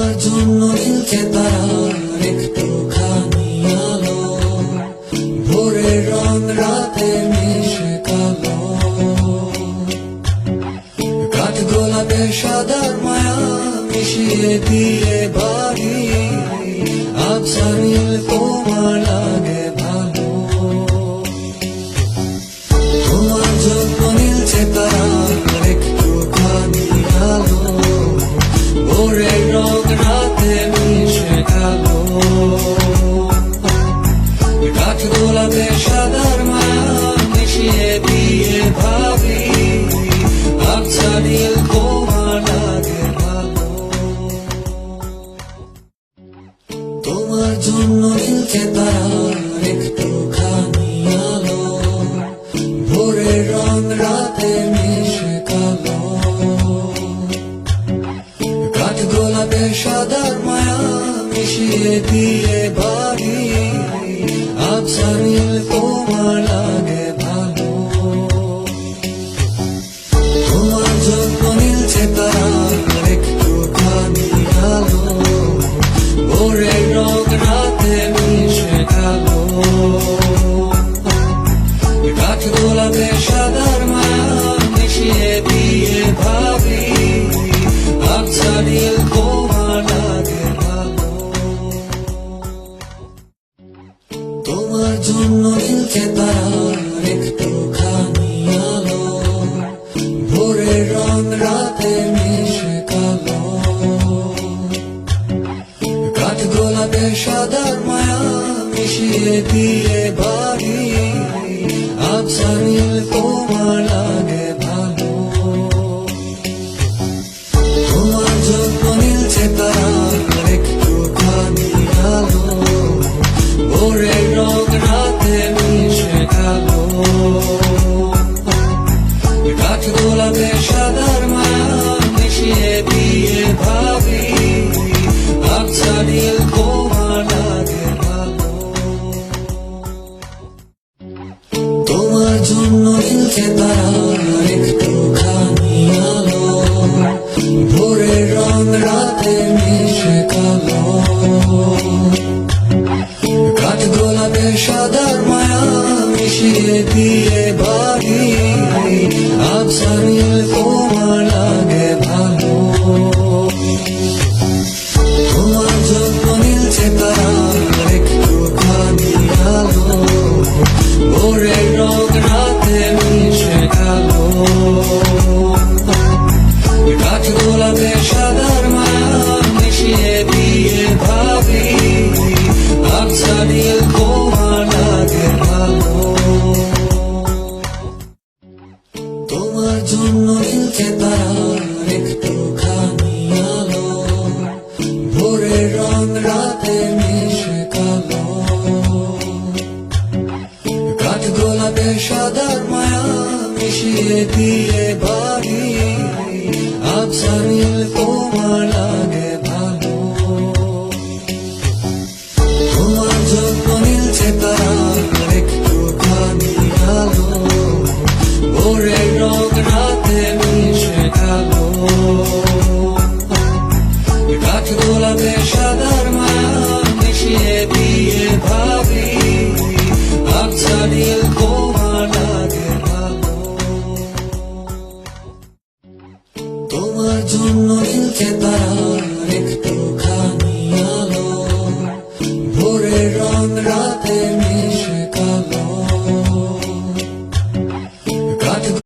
তোমার জন্য নীলকে তারার একটুখানি আলো, ভোরের রং রাতে মিশে কালো, কাঠ গোলাপের সাদার মায়া মিশিয়ে দিয়ে বাড়ি, আবছা নীল তোমার লাগে ভালো। তোমার জন্য নীলকে তারার একটুখানি আলো, ভোরের রং রাতে মিশে কালো, কাঠ গোলাপের সাদার মায়া মিশিয়ে দিয়ে ভাবি, আবছা নীল তোমার লাগে ভালো। তোমার জন্য নীলকে তারার একটুখানি আলো, ভোরের রং রাতে মিশে কালো, কাঠ গোলাপের সাদার মায়া মিশিয়ে দিয়ে বাড়ি, আবছা নীল তোমার লাগে ভালো। তোমার জন্য নীলছে তারার একটুখানি আলো, ভোরের রং রাতে মিশে কালো, কাঠ গোলাপের সাদার মায়া মিশিয়ে দিয়ে ভাবি, আবছা নীল তোমার লাগে ভালো। তোমার জন্য নীলকে তারার একটুখানি আলো, ভোরের রং রাতে মিশে কালো, কাঠ গোলাপের সাদার মায়া মিশিয়ে দিয়ে বাড়ি, আবছা নীল তোমার লাগে ভালো। তোমার জন্য নীলছে তারার একটুখানি আলো, ভোরের রং রাতে মিশে কালো, কাঠ গোলাপের সাদার মায়া মিশিয়ে দিয়ে ভাবি, আবছা নীল তোমার লাগে ভালো। তোমার জন্য নীলকে তারার একটুখানি আলো, ভোরের রং রাতে মিশে কালো, কাঠ গোলাপের সাদার মায়া মিশিয়ে দিয়ে বাড়ি, আবছা নীল তোমার লাগে ভালো। তোমার জন্য নীলছে তারার একটুখানি আলো, ভোরের রং রাতে মিশে কালো, কাঠ গোলাপের সাদার মায়া মিশিয়ে দিয়ে ভাবি, আবছা নীল তোমার লাগে ভালো। তোমার জন্য নীলকে তারার একটুখানি আলো, ভোরের রং রাতে মিশে কালো, কাঠ গোলাপের সাদার মায়া মিশিয়ে দিয়ে বাড়ি, আবছা নীল তোমার লাগে ভালো। তোমার জন্য নীলছে তারার একটুখানি আলো, ভোরের রং রাতে মিশে কালো, কাঠ গোলাপের সাদার মায়া মিশিয়ে দিয়ে ভাবি, আবছা নীল তোমার লাগে ভালো। তোমার জন্য নীলকে তারার একটু